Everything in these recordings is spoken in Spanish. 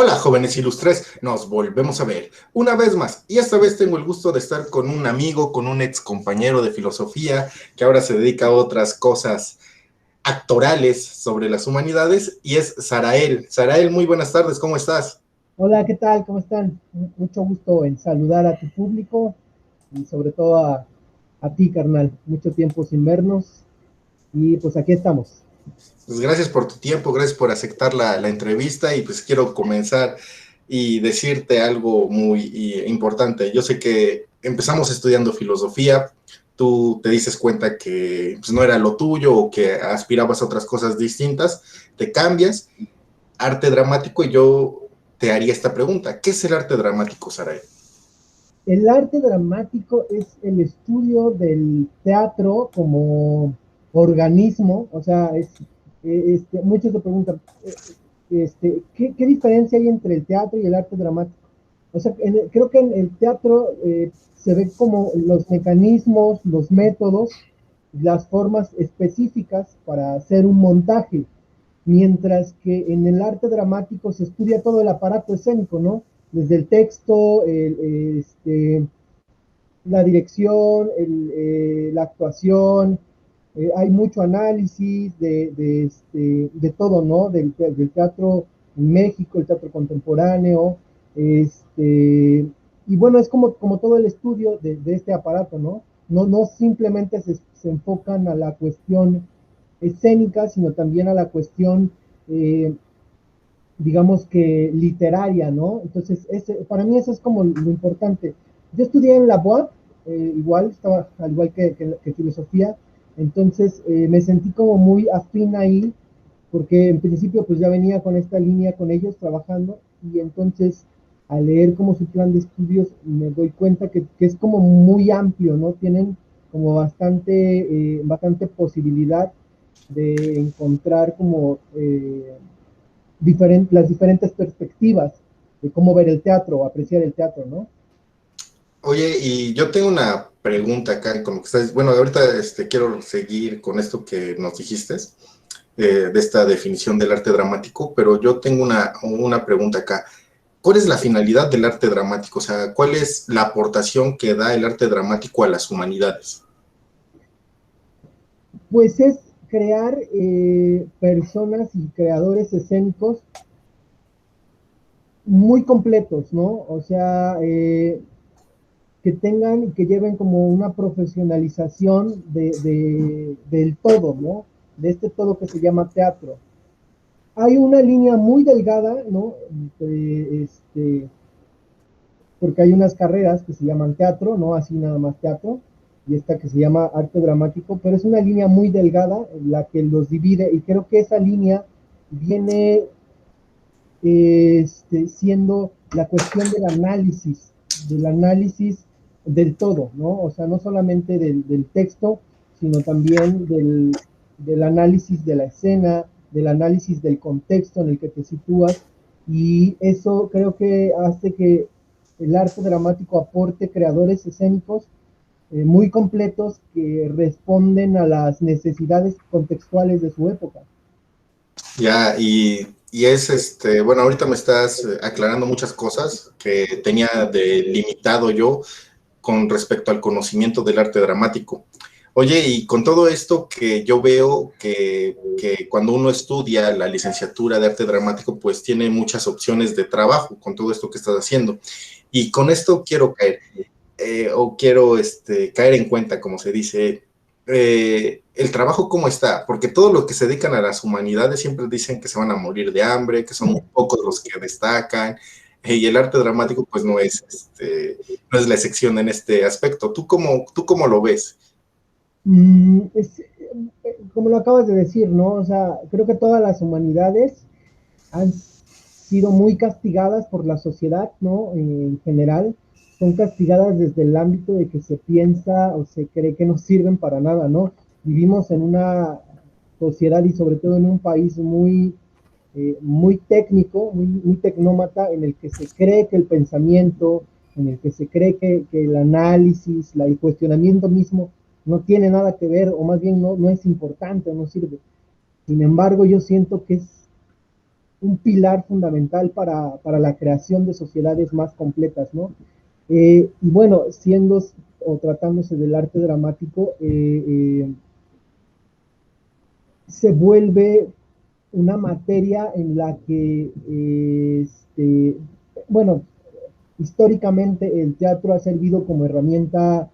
Hola, jóvenes ilustres, nos volvemos a ver una vez más y esta vez tengo el gusto de estar con un amigo, con un ex compañero de filosofía que ahora se dedica a otras cosas actorales sobre las humanidades y es Sarael. Sarael, muy buenas tardes, ¿cómo estás? Hola, ¿qué tal? ¿Cómo están? Mucho gusto en saludar a tu público y sobre todo a ti, carnal. Mucho tiempo sin vernos y pues aquí estamos. Pues gracias por tu tiempo, gracias por aceptar la entrevista y pues quiero comenzar y decirte algo muy importante. Yo sé que empezamos estudiando filosofía, tú te dices cuenta que pues, no era lo tuyo o que aspirabas a otras cosas distintas, te cambias, arte dramático y yo te haría esta pregunta, ¿qué es el arte dramático, Saray? El arte dramático es el estudio del teatro como organismo, o sea, muchos se preguntan, ¿qué diferencia hay entre el teatro y el arte dramático? O sea, creo que en el teatro se ve como los mecanismos, los métodos, las formas específicas para hacer un montaje, mientras que en el arte dramático se estudia todo el aparato escénico, ¿no? Desde el texto, la dirección, la actuación, hay mucho análisis de todo, ¿no? Del teatro en México, el teatro contemporáneo, y bueno, es como todo el estudio de este aparato, ¿no? No simplemente se enfocan a la cuestión escénica, sino también a la cuestión, digamos que literaria, ¿no? Entonces, para mí eso es como lo importante. Yo estudié en la UAP, igual, estaba al igual que filosofía, entonces me sentí como muy afín ahí, porque en principio pues ya venía con esta línea con ellos trabajando, y entonces al leer como su plan de estudios me doy cuenta que es como muy amplio, ¿no? Tienen como bastante posibilidad de encontrar como las diferentes perspectivas de cómo ver el teatro o apreciar el teatro, ¿no? Oye, y yo tengo una pregunta acá con lo que estás, bueno, ahorita quiero seguir con esto que nos dijiste, de esta definición del arte dramático, pero yo tengo una pregunta acá. ¿Cuál es la finalidad del arte dramático? O sea, ¿cuál es la aportación que da el arte dramático a las humanidades? Pues es crear personas y creadores escénicos muy completos, ¿no? O sea, que tengan y que lleven como una profesionalización del todo, ¿no? De este todo que se llama teatro. Hay una línea muy delgada, ¿no? Porque hay unas carreras que se llaman teatro, no así nada más teatro, y esta que se llama arte dramático, pero es una línea muy delgada la que los divide, y creo que esa línea viene siendo la cuestión del análisis del todo, ¿no? O sea, no solamente del texto, sino también del análisis de la escena, del análisis del contexto en el que te sitúas, y eso creo que hace que el arte dramático aporte creadores escénicos muy completos que responden a las necesidades contextuales de su época. Ya, y es bueno, ahorita me estás aclarando muchas cosas que tenía delimitado yo con respecto al conocimiento del arte dramático. Oye, y con todo esto que yo veo que cuando uno estudia la licenciatura de arte dramático, pues tiene muchas opciones de trabajo con todo esto que estás haciendo. Y con esto quiero caer, o quiero caer en cuenta, como se dice, el trabajo cómo está, porque todos los que se dedican a las humanidades siempre dicen que se van a morir de hambre, que son pocos los que destacan, y el arte dramático pues no es la excepción en este aspecto. Tú cómo lo ves? Como lo acabas de decir, ¿no? O sea, creo que todas las humanidades han sido muy castigadas por la sociedad, ¿no? En general, son castigadas desde el ámbito de que se piensa o se cree que no sirven para nada, ¿no? Vivimos en una sociedad y sobre todo en un país muy técnico, muy tecnómata, en el que se cree que el pensamiento, en el que se cree que el análisis, el cuestionamiento mismo no tiene nada que ver, o más bien no es importante o no sirve. Sin embargo, yo siento que es un pilar fundamental para la creación de sociedades más completas, ¿no? Y bueno, siendo o tratándose del arte dramático, se vuelve una materia en la que, bueno, históricamente el teatro ha servido como herramienta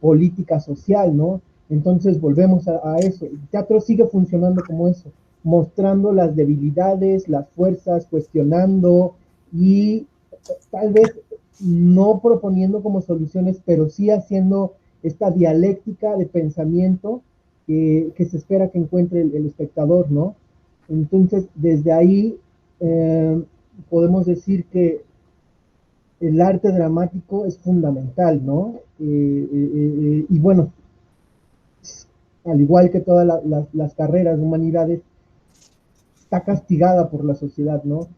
política social, ¿no? Entonces volvemos a eso. El teatro sigue funcionando como eso, mostrando las debilidades, las fuerzas, cuestionando y tal vez no proponiendo como soluciones, pero sí haciendo esta dialéctica de pensamiento que se espera que encuentre el espectador, ¿no? Entonces, desde ahí podemos decir que el arte dramático es fundamental, ¿no? Y bueno, al igual que todas las carreras de humanidades, está castigada por la sociedad, ¿no?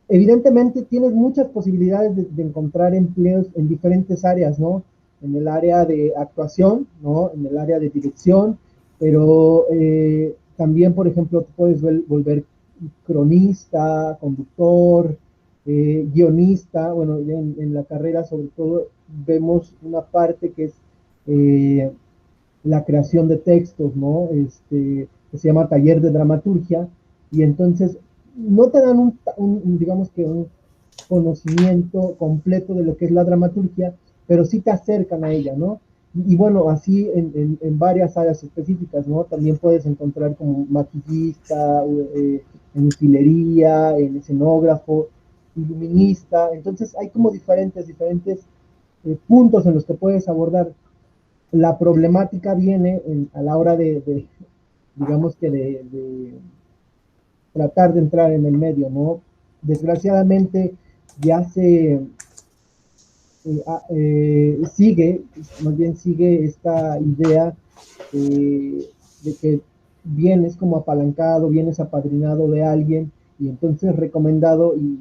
Evidentemente tienes muchas posibilidades de encontrar empleos en diferentes áreas, ¿no? En el área de actuación, ¿no? En el área de dirección, pero también, por ejemplo, te puedes volver cronista, conductor, guionista. Bueno, en la carrera sobre todo vemos una parte que es la creación de textos, ¿no? Que se llama taller de dramaturgia, y entonces no te dan digamos que un conocimiento completo de lo que es la dramaturgia, pero sí te acercan a ella, ¿no? Y bueno, así en varias áreas específicas, ¿no? También puedes encontrar como maquillista, en utilería, en escenógrafo, iluminista. Entonces hay como diferentes puntos en los que puedes abordar. La problemática viene a la hora digamos que de tratar de entrar en el medio, ¿no? Desgraciadamente ya sigue, más bien sigue esta idea de que vienes como apalancado, vienes apadrinado de alguien y entonces recomendado, y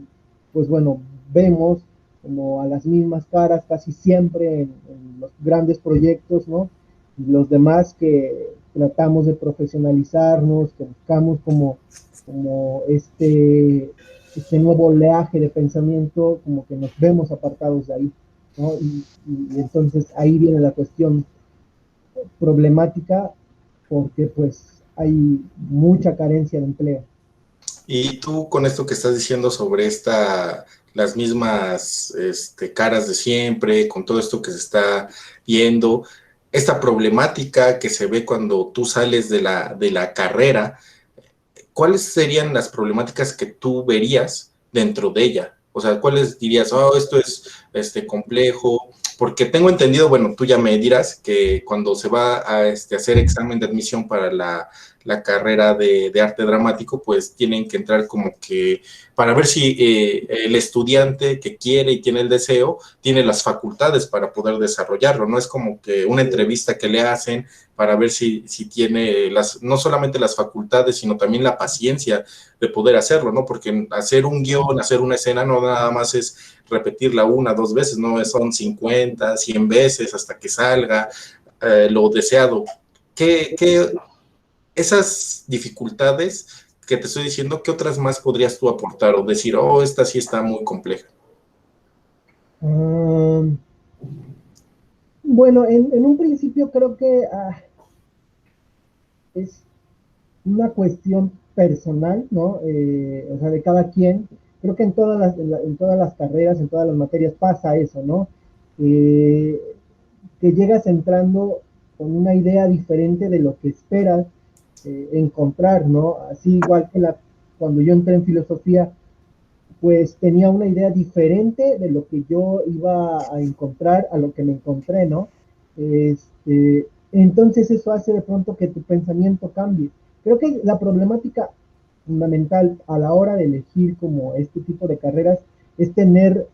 pues bueno, vemos como a las mismas caras casi siempre en los grandes proyectos, ¿no? Y los demás que tratamos de profesionalizarnos, que buscamos como este nuevo oleaje de pensamiento, como que nos vemos apartados de ahí, ¿no? Y entonces ahí viene la cuestión problemática, porque pues hay mucha carencia de empleo. Y tú con esto que estás diciendo sobre las mismas caras de siempre, con todo esto que se está viendo, esta problemática que se ve cuando tú sales de la carrera, ¿cuáles serían las problemáticas que tú verías dentro de ella? O sea, ¿cuáles dirías, oh, esto es complejo? Porque tengo entendido, bueno, tú ya me dirás que cuando se va a hacer examen de admisión para la carrera de arte dramático, pues tienen que entrar como que para ver si el estudiante que quiere y tiene el deseo tiene las facultades para poder desarrollarlo. No es como que una entrevista que le hacen para ver si tiene no solamente las facultades, sino también la paciencia de poder hacerlo, ¿no? Porque hacer un guión, hacer una escena, no nada más es repetirla una, dos veces, no, son 50, 100 veces hasta que salga lo deseado. ¿Qué esas dificultades que te estoy diciendo, qué otras más podrías tú aportar o decir, oh, esta sí está muy compleja? Bueno, en un principio creo que es una cuestión personal, ¿no? O sea, de cada quien. Creo que en todas las carreras, en todas las materias pasa eso, ¿no? Eh, que llegas entrando con una idea diferente de lo que esperas encontrar, ¿no? Así igual que cuando yo entré en filosofía, pues tenía una idea diferente de lo que yo iba a encontrar a lo que me encontré, ¿no? Entonces eso hace de pronto que tu pensamiento cambie. Creo que la problemática fundamental a la hora de elegir como este tipo de carreras es tener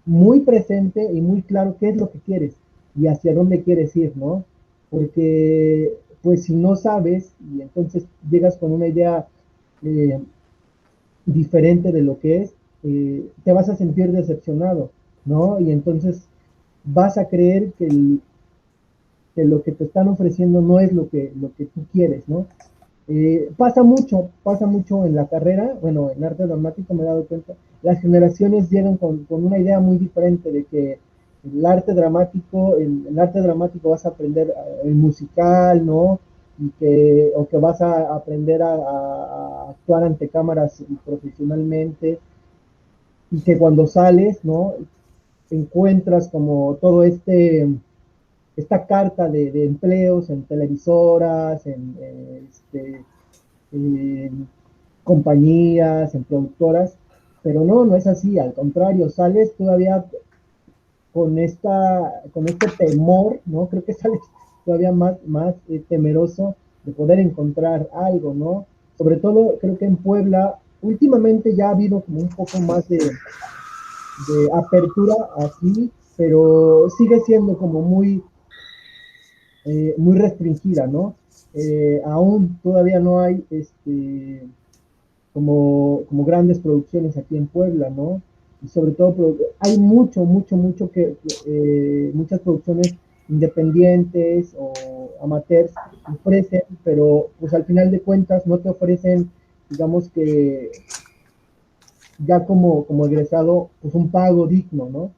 muy presente y muy claro qué es lo que quieres y hacia dónde quieres ir, ¿no? Porque pues si no sabes y entonces llegas con una idea eh, diferente de lo que es, te vas a sentir decepcionado, ¿no? Y entonces vas a creer que lo que te están ofreciendo no es lo que tú quieres, ¿no? Pasa mucho en la carrera, bueno, en arte dramático me he dado cuenta, las generaciones llegan con una idea muy diferente de que el arte dramático vas a aprender el musical, ¿no? O que vas a aprender a actuar ante cámaras profesionalmente, y que cuando sales, ¿no? Encuentras como todo esta carta de empleos en televisoras, en compañías, en productoras, pero no es así, al contrario, sales todavía con este temor, ¿no? Creo que sales todavía más temeroso de poder encontrar algo, ¿no? Sobre todo creo que en Puebla últimamente ya ha habido como un poco más de apertura aquí, pero sigue siendo como muy restringida, ¿no? Aún todavía no hay como grandes producciones aquí en Puebla, ¿no? Y sobre todo hay mucho muchas producciones independientes o amateurs ofrecen, pero pues al final de cuentas no te ofrecen, digamos que ya como egresado, pues un pago digno, ¿no?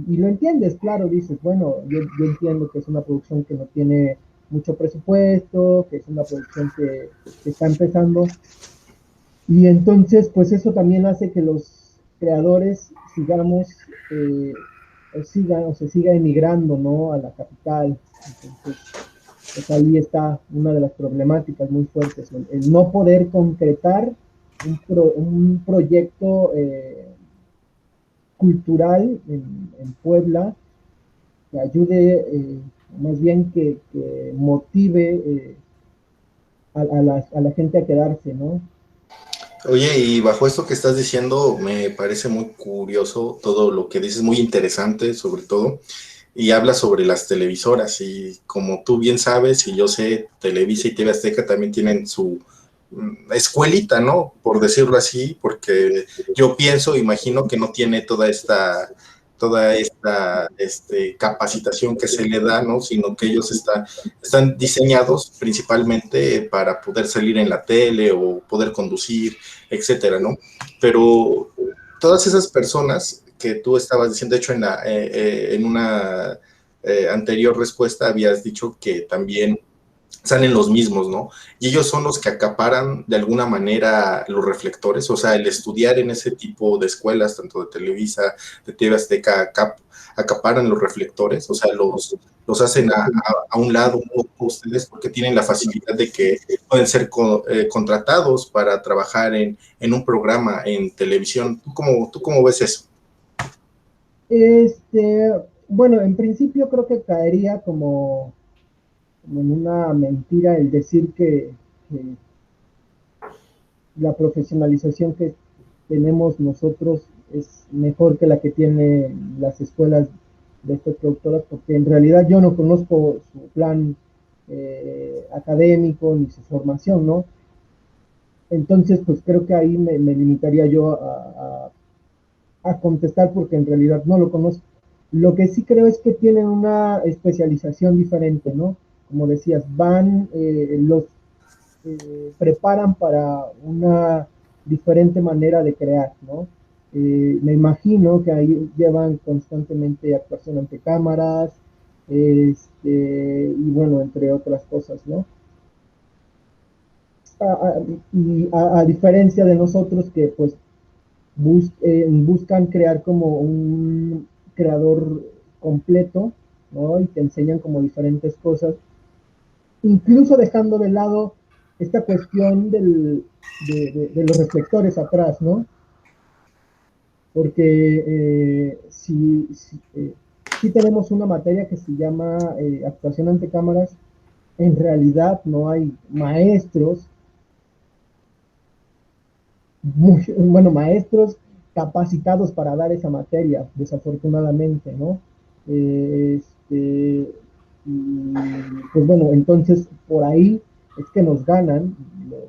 Y lo entiendes, claro, dices, bueno, yo entiendo que es una producción que no tiene mucho presupuesto, que es una producción que está empezando, y entonces, pues eso también hace que los creadores sigamos, o se siga emigrando, ¿no? A la capital. Entonces, pues ahí está una de las problemáticas muy fuertes, el no poder concretar un proyecto cultural en Puebla que ayude, más bien que motive a la gente a quedarse, ¿no? Oye, y bajo esto que estás diciendo, me parece muy curioso todo lo que dices, muy interesante sobre todo, y habla sobre las televisoras, y como tú bien sabes, y yo sé, Televisa y TV Azteca también tienen su escuelita, ¿no? Por decirlo así, porque yo pienso, imagino que no tiene toda esta capacitación que se le da, ¿no? Sino que ellos están diseñados principalmente para poder salir en la tele o poder conducir, etcétera, ¿no? Pero todas esas personas que tú estabas diciendo, de hecho, en una anterior respuesta habías dicho que también salen los mismos, ¿no? Y ellos son los que acaparan de alguna manera los reflectores, o sea, el estudiar en ese tipo de escuelas, tanto de Televisa, de TV Azteca, acaparan los reflectores, o sea, los hacen a un lado un poco ustedes porque tienen la facilidad de que pueden ser contratados para trabajar en un programa en televisión. ¿Tú cómo ves eso? Este, bueno, en principio creo que caería como en una mentira el decir que la profesionalización que tenemos nosotros es mejor que la que tienen las escuelas de estas productoras, porque en realidad yo no conozco su plan académico ni su formación, ¿no? Entonces, pues creo que ahí me limitaría yo a contestar porque en realidad no lo conozco. Lo que sí creo es que tienen una especialización diferente, ¿no? Como decías, los preparan para una diferente manera de crear, ¿no? Me imagino que ahí llevan constantemente actuación ante cámaras, y bueno, entre otras cosas, ¿no? A, a, a diferencia de nosotros que pues buscan crear como un creador completo, ¿no? Y te enseñan como diferentes cosas, incluso dejando de lado esta cuestión de los reflectores atrás, ¿no? Porque si tenemos una materia que se llama actuación ante cámaras, en realidad no hay maestros, bueno, maestros capacitados para dar esa materia, desafortunadamente, ¿no? Pues bueno, entonces por ahí es que nos ganan los,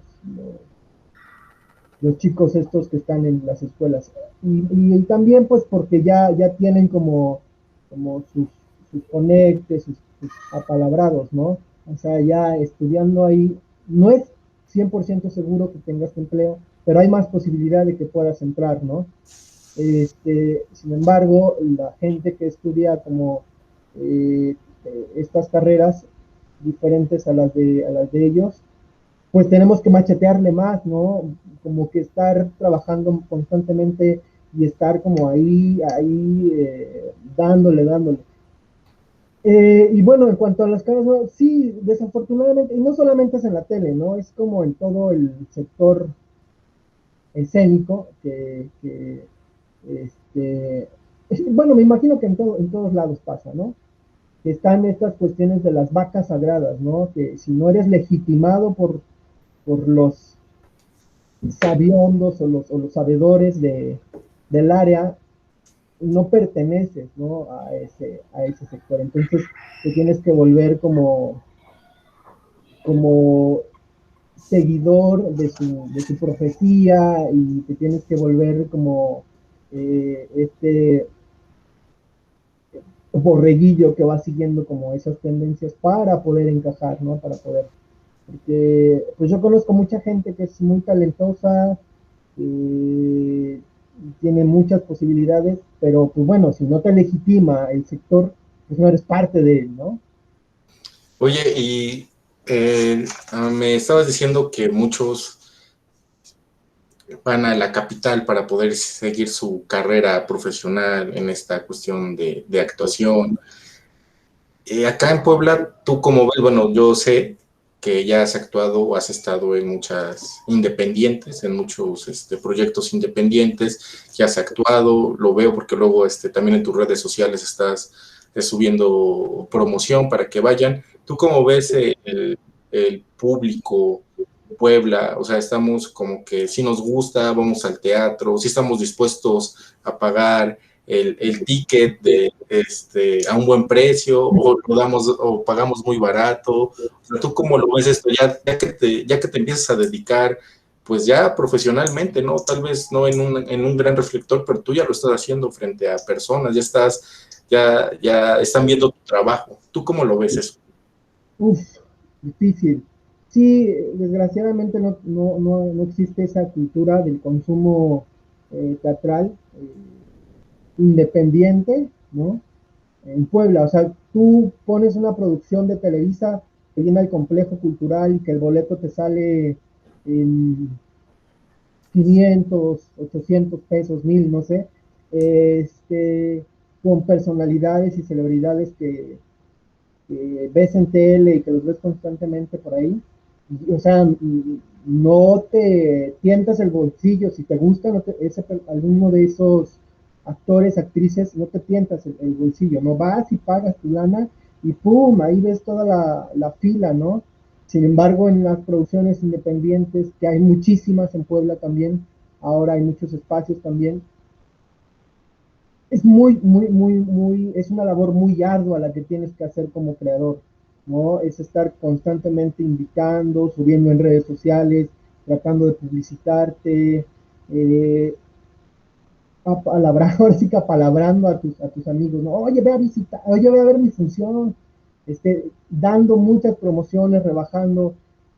los chicos estos que están en las escuelas. Y también pues porque ya tienen como sus conectes, sus apalabrados, ¿no? O sea, ya estudiando ahí, no es 100% seguro que tengas tu empleo, pero hay más posibilidad de que puedas entrar, ¿no? Sin embargo, la gente que estudia como estas carreras diferentes a las de ellos, pues tenemos que machetearle más, ¿no? Como que estar trabajando constantemente y estar como ahí, dándole. Y bueno, en cuanto a las caras, ¿no? Sí, desafortunadamente, y no solamente es en la tele, ¿no? Es como en todo el sector escénico, este, bueno, me imagino que en todos lados pasa, ¿no? Que están estas cuestiones de las vacas sagradas, ¿no? Que si no eres legitimado por los sabiondos o los sabedores del área, no perteneces, ¿no? A ese sector. Entonces te tienes que volver como seguidor de su profecía y te tienes que volver como este borreguillo que va siguiendo como esas tendencias para poder encajar, ¿no? Para poder. Porque pues yo conozco mucha gente que es muy talentosa, eh, tiene muchas posibilidades, pero pues bueno, si no te legitima el sector, pues no eres parte de él, ¿no? Oye, y me estabas diciendo que muchos van a la capital para poder seguir su carrera profesional en esta cuestión de actuación. Acá en Puebla, ¿tú cómo ves? Bueno, yo sé que ya has actuado o has estado en muchas independientes, en muchos proyectos independientes, ya has actuado, lo veo porque luego también en tus redes sociales estás subiendo promoción para que vayan. ¿Tú cómo ves el público Puebla? O sea, estamos como que si nos gusta, vamos al teatro, si estamos dispuestos a pagar el ticket a un buen precio o lo damos o pagamos muy barato. O sea, ¿tú cómo lo ves esto? Ya que te empiezas a dedicar, pues ya profesionalmente, ¿no? Tal vez no en un gran reflector, pero tú ya lo estás haciendo frente a personas, ya están viendo tu trabajo. ¿Tú cómo lo ves eso? Uf, difícil. Sí, desgraciadamente no existe esa cultura del consumo teatral independiente, ¿no? En Puebla, o sea, tú pones una producción de Televisa que viene al complejo cultural y que el boleto te sale en 500, 800 pesos, 1000, no sé, con personalidades y celebridades que ves en tele y que los ves constantemente por ahí. O sea, no te tientas el bolsillo, si te gusta alguno de esos actores, actrices, no te tientas el bolsillo, no vas y pagas tu lana y ¡pum! Ahí ves toda la fila, ¿no? Sin embargo, en las producciones independientes, que hay muchísimas en Puebla también, ahora hay muchos espacios también, es es una labor muy ardua la que tienes que hacer como creador, ¿no? Es estar constantemente invitando, subiendo en redes sociales, tratando de publicitarte, ahora sí que apalabrando a tus amigos, ¿no? Oye, ve a visitar, oye, ve a ver mi función, dando muchas promociones, rebajando,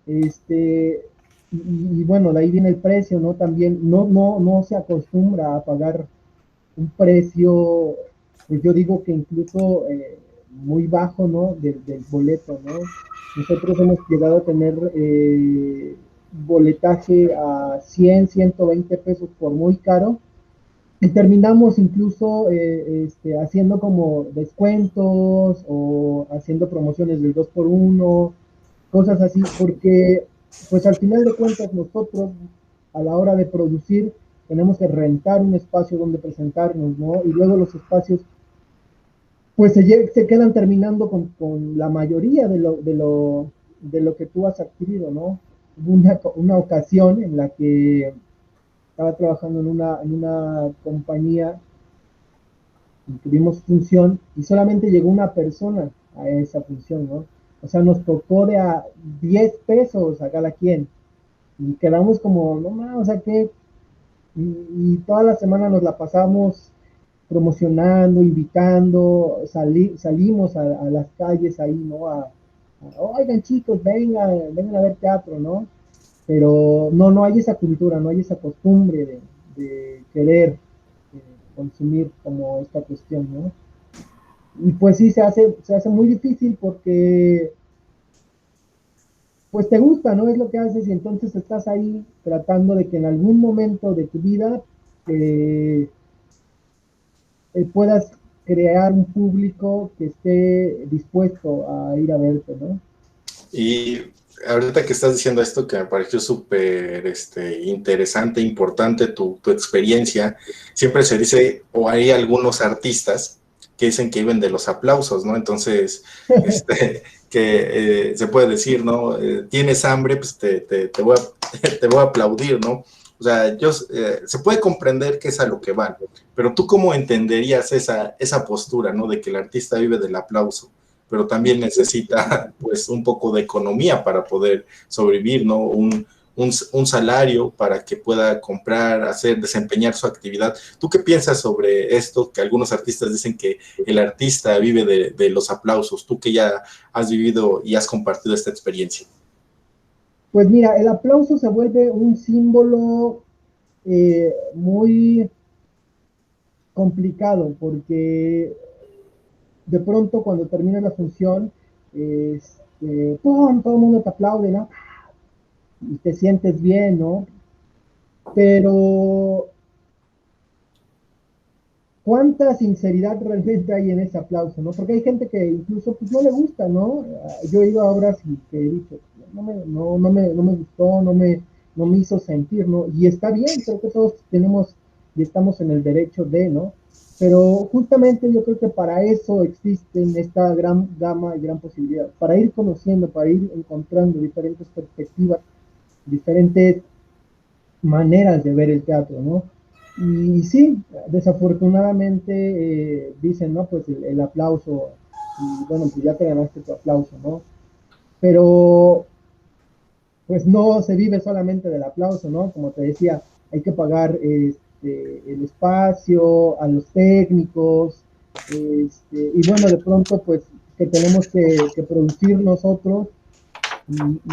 este, y bueno, de ahí viene el precio, ¿no? También no se acostumbra a pagar un precio, pues yo digo que incluso muy bajo, ¿no? Del boleto, ¿no? Nosotros hemos llegado a tener boletaje a 100, 120 pesos por muy caro y terminamos incluso haciendo como descuentos o haciendo promociones del 2 por uno, cosas así, porque pues al final de cuentas nosotros a la hora de producir tenemos que rentar un espacio donde presentarnos, ¿no? Y luego los espacios pues se quedan terminando con la mayoría de lo que tú has adquirido, ¿no? Hubo una ocasión en la que estaba trabajando en una compañía y tuvimos función y solamente llegó una persona a esa función, ¿no? O sea, nos tocó de a 10 pesos a cada quien y quedamos como, no más, o sea que, y toda la semana nos la pasamos promocionando, invitando, salimos a las calles ahí, ¿no? Oigan chicos, vengan a ver teatro, ¿no? pero no hay esa cultura, no hay esa costumbre de querer consumir como esta cuestión, ¿no? Y pues sí, se hace muy difícil porque pues te gusta, ¿no? Es lo que haces y entonces estás ahí tratando de que en algún momento de tu vida eh, puedas crear un público que esté dispuesto a ir a verte, ¿no? Y ahorita que estás diciendo esto, que me pareció súper interesante, importante tu experiencia, siempre se dice, o hay algunos artistas que dicen que viven de los aplausos, ¿no? Entonces, que se puede decir, ¿no? Tienes hambre, pues te voy te voy a aplaudir, ¿no? O sea, se puede comprender que es a lo que van, pero tú cómo entenderías esa postura, ¿no? De que el artista vive del aplauso, pero también necesita pues un poco de economía para poder sobrevivir, ¿no? Un salario para que pueda comprar, desempeñar su actividad. ¿Tú qué piensas sobre esto? Que algunos artistas dicen que el artista vive de los aplausos. Tú que ya has vivido y has compartido esta experiencia. Pues mira, el aplauso se vuelve un símbolo muy complicado porque de pronto cuando termina la función, ¡pum! Todo el mundo te aplaude, ¿no? Y te sientes bien, ¿no? Pero cuánta sinceridad realmente hay en ese aplauso, ¿no? Porque hay gente que incluso pues no le gusta, ¿no? Yo he ido a obras y que he dicho, no me gustó, no me hizo sentir, ¿no? Y está bien, creo que todos tenemos y estamos en el derecho de, ¿no? Pero justamente yo creo que para eso existen esta gran gama y gran posibilidad, para ir conociendo, para ir encontrando diferentes perspectivas, diferentes maneras de ver el teatro, ¿no? Y sí, desafortunadamente dicen, ¿no? Pues el aplauso, y bueno, pues ya te ganaste tu aplauso, ¿no? Pero pues no se vive solamente del aplauso, ¿no? Como te decía, hay que pagar el espacio, a los técnicos, y bueno, de pronto pues que tenemos que producir nosotros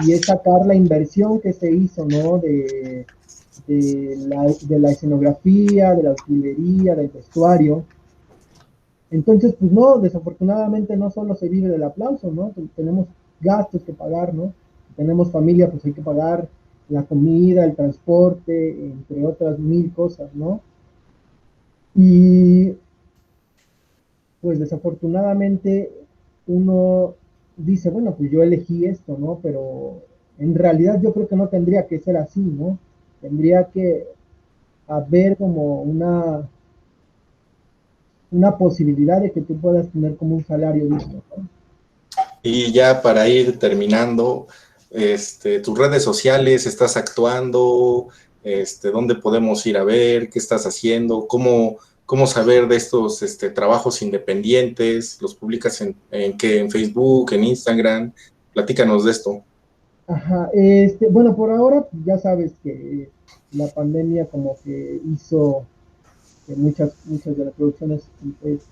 y es sacar la inversión que se hizo, ¿no? De la escenografía, de la utilería, del vestuario. Entonces, pues no, desafortunadamente no solo se vive del aplauso, ¿no? Tenemos gastos que pagar, ¿no? Tenemos familia, pues hay que pagar la comida, el transporte, entre otras mil cosas, ¿no? Y pues desafortunadamente uno dice, bueno, pues yo elegí esto, ¿no? Pero en realidad yo creo que no tendría que ser así, ¿no? Tendría que haber como una posibilidad de que tú puedas tener como un salario digno, ¿no? Y ya para ir terminando, tus redes sociales, ¿estás actuando? ¿Dónde podemos ir a ver? ¿Qué estás haciendo? ¿Cómo saber de estos trabajos independientes? ¿Los publicas en qué? ¿En Facebook? ¿En Instagram? Platícanos de esto. Ajá, bueno, por ahora ya sabes que la pandemia como que hizo que muchas de las producciones pues,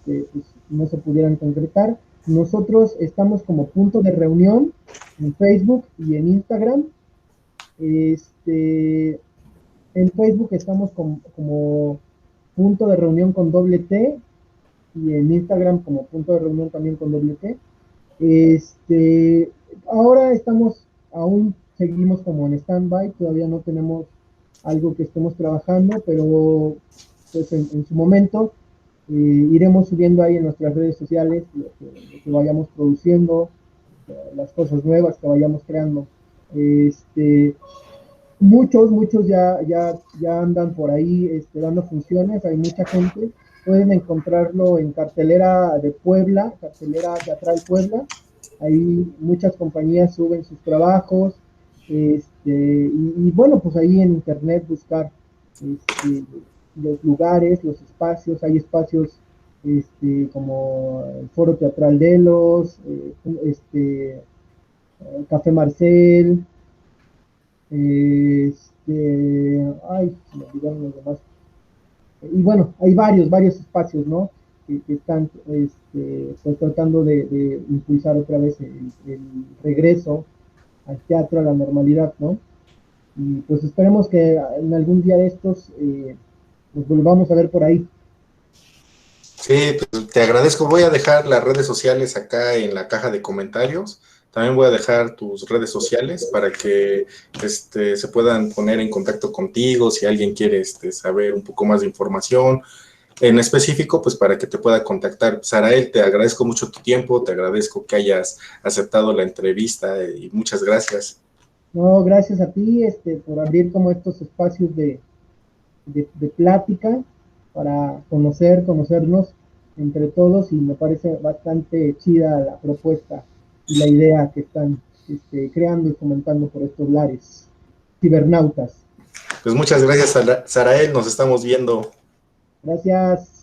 no se pudieran concretar. Nosotros estamos como punto de reunión en Facebook y en Instagram. Este, en Facebook estamos como punto de reunión con doble T y en Instagram como punto de reunión también con doble T. Ahora aún seguimos como en stand-by, todavía no tenemos algo que estemos trabajando, pero pues en su momento iremos subiendo ahí en nuestras redes sociales lo que vayamos produciendo, las cosas nuevas que vayamos creando. Este, muchos ya andan por ahí dando funciones, hay mucha gente. Pueden encontrarlo en cartelera de Puebla, cartelera teatral Puebla. Ahí muchas compañías suben sus trabajos. Y bueno, pues ahí en internet buscar este, los lugares, los espacios. Hay espacios como el Foro Teatral Delos, Café Marcel, ay, se me olvidaron los demás. Y bueno, hay varios espacios, ¿no? Que están pues, tratando de impulsar otra vez el regreso al teatro, a la normalidad, ¿no? Y pues esperemos que en algún día de estos nos volvamos a ver por ahí. Sí, pues, te agradezco. Voy a dejar las redes sociales acá en la caja de comentarios. También voy a dejar tus redes sociales para que se puedan poner en contacto contigo si alguien quiere saber un poco más de información. En específico, pues para que te pueda contactar. Sarael, te agradezco mucho tu tiempo, te agradezco que hayas aceptado la entrevista y muchas gracias. No, gracias a ti por abrir como estos espacios de plática para conocernos entre todos y me parece bastante chida la propuesta y la idea que están creando y comentando por estos lares. Cibernautas. Pues muchas gracias, Sarael, nos estamos viendo. Gracias.